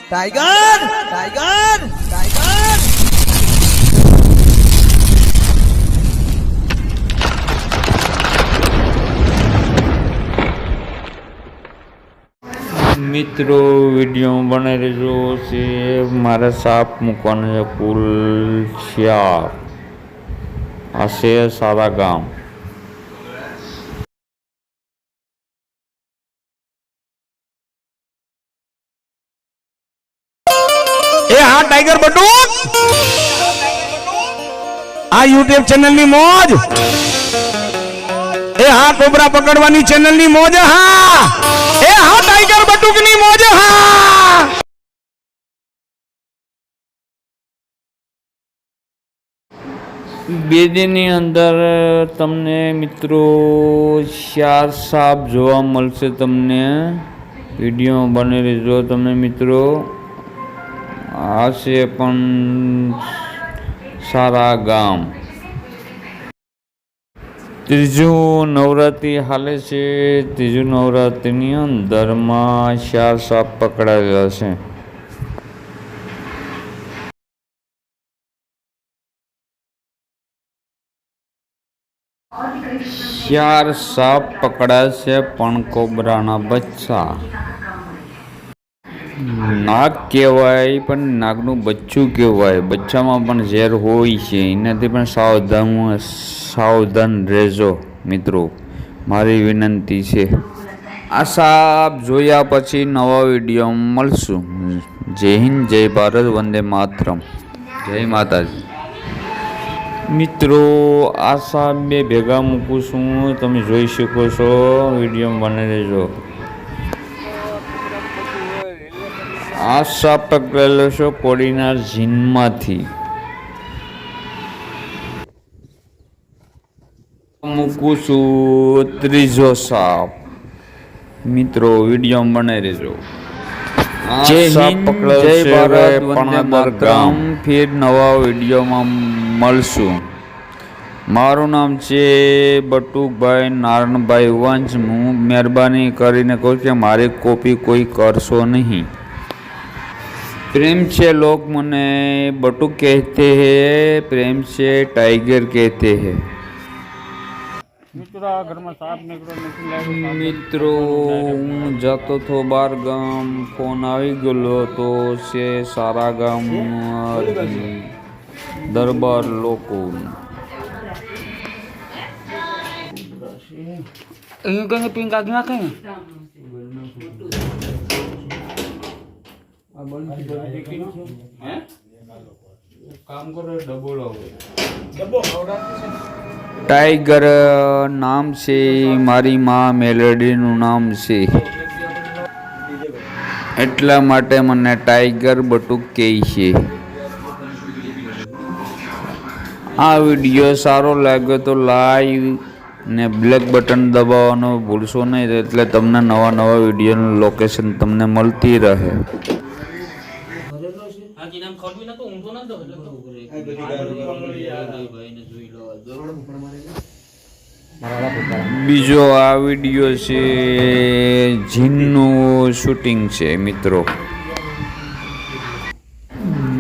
Tiger tiger tiger મિત્રો video બનાવી રહેજો છે મારે સાપ મૂકવાનો છે કુલ 4 આ છે સારા ગામ ए हाँ टाइगर बटूक आ यूट्यूब चैनल नी मौज ए हाँ कोबरा पकड़वानी चैनल नी मौज हाँ ए हाँ टाइगर बटूक नी मौज हाँ બે દિનની અંદર તમને મિત્રો 4 સાપ જોવા મળશે તમને વિડીયો બની રહેજો તમને મિત્રો આ છે પણ સારા ગામ ત્રીજું નવરાત્રિ હાલે છે ત્રીજું નવરાત્રિની અંદરમાં 4 સાપ પકડાયેલા છે 4 સાપ પકડાય છે પણ કોબરાના બચ્ચા નાગ કહેવાય પણ નાગનું બચ્ચું કહેવાય બચ્ચામાં પણ ઝેર હોય છે એનાથી પણ સાવધાન રહેજો મિત્રો મારી વિનંતી છે આ સાપ જોયા પછી નવા વિડીયો મળશું જય હિન્દ જય ભારત વંદે માતરમ જય માતાજી મિત્રો આ સાપ બે ભેગા મૂકું છું તમે જોઈ શકો છો વિડીયો બનાવી દેજો આ સાપ પકડેલો છે કોડીનાર જીનમાંથી મૂકું છું ત્રીજો સાપ મિત્રો વિડીયો બનાવી દેજો જય હિન્દ જય ભારત વંદે માતરમ ફિર નવા વિડીયોમાં મળશું મારું નામ છે બટુકભાઈ નારણભાઈ વંશ હું મહેરબાની કરીને કહું કે મારી કોપી કોઈ કરશો નહીં प्रेम से लोग मने बटुक कहते हैं प्रेम से टाइगर कहते हैं મિત્રો હું જતો હતો બાર ગામ ફોન આવી ગયેલો તો છે સારા ગામ દરબાર લોકો અહીં કઈ પિંક આગ નાખે ને टाइगर नाम से मारी माँ मेलोडीનું નામ છે એટલા માટે મને ટાઈગર બટુક કહે છે આ વિડીયો સારો લાગ્યો તો લાઈક ને બ્લેક બટન દબાવવાનું ભૂલશો નહીં એટલે તમને નવા વિડીયોનું લોકેશન તમને મળતી રહે બીજો આ વિડીયો છે જીનનું શૂટિંગ છે મિત્રો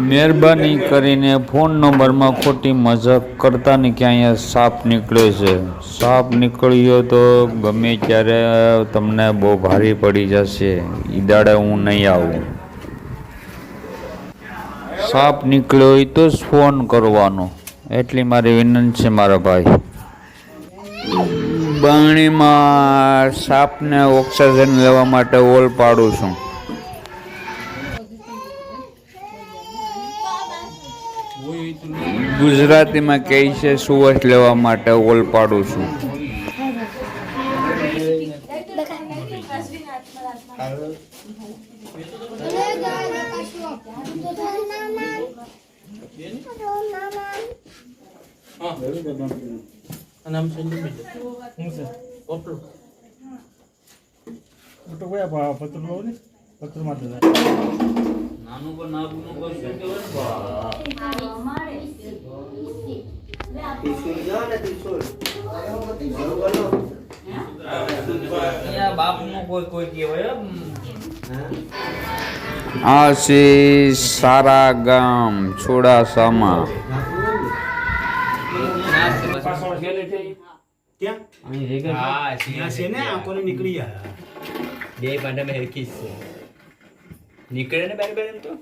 મહેરબાની કરીને ફોન નંબરમાં ખોટી મજાક કરતા નહીં કે અહીંયા સાપ નીકળે છે સાપ નીકળ્યો તો ગમે ત્યારે તમને બહુ ભારે પડી જશે ઈ દાડે હું નહીં આવું સાપ નીકળ્યો હોય તો જ ફોન કરવાનો એટલી મારી વિનંતી છે મારા ભાઈ બાણીમાં સાપને ઓક્સિજન લેવા માટે ઓલ પાડું છું ગુજરાતીમાં કહે છે સુવાસ લેવા માટે ઓલ પાડું છું નામ છે હું છે ઓપલો તો કોઈ પત્ર લો ને પત્ર માં દે નાનું પર નાનું પર શું કહેવાય અમારે ત્રિશુલ જો ને ત્રિશુલ બાપ નું કોઈ કહેવાય આ છે સારા ગામ છોડાસામાં. પાછળ ગેલે થઈ ક્યાં અહીં રેગર હા ત્યાં છે ને આંખોને નીકળી ગયા બે પાંડા મેં હરખી છે નીકળે ને બારે બારે તો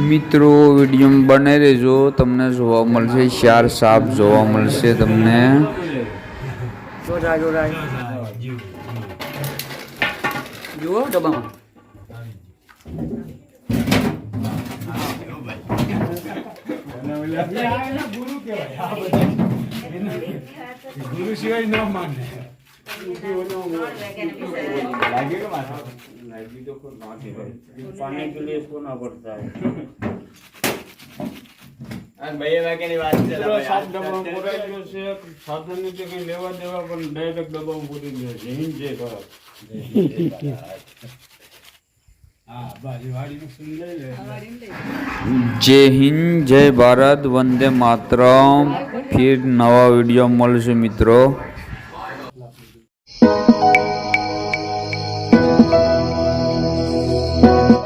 મિત્રો વિડીયો બને રહેજો, તમને જોવા મળશે 4 સાપ જોવા મળશે તમને. જુઓ ડબ્બામાં ગુરુ કહેવાય આ બધા ગુરુ સિવાય ન માને पानी के लिए सोना पड़ता है ભાઈ વાગ્યાની વાત છે पूरा 7 डब्बा पूरा जो से साधन ने कहीं लेवा देवा पर डायरेक्ट डब्बा में पूरी गयो है हिंद जे कर હા બાજી વાડીનું સુંદર લે જય હિન્દ, જય ભારત, વંદે માતરમ. ફિર નવા વિડીયો મળશે મિત્રો.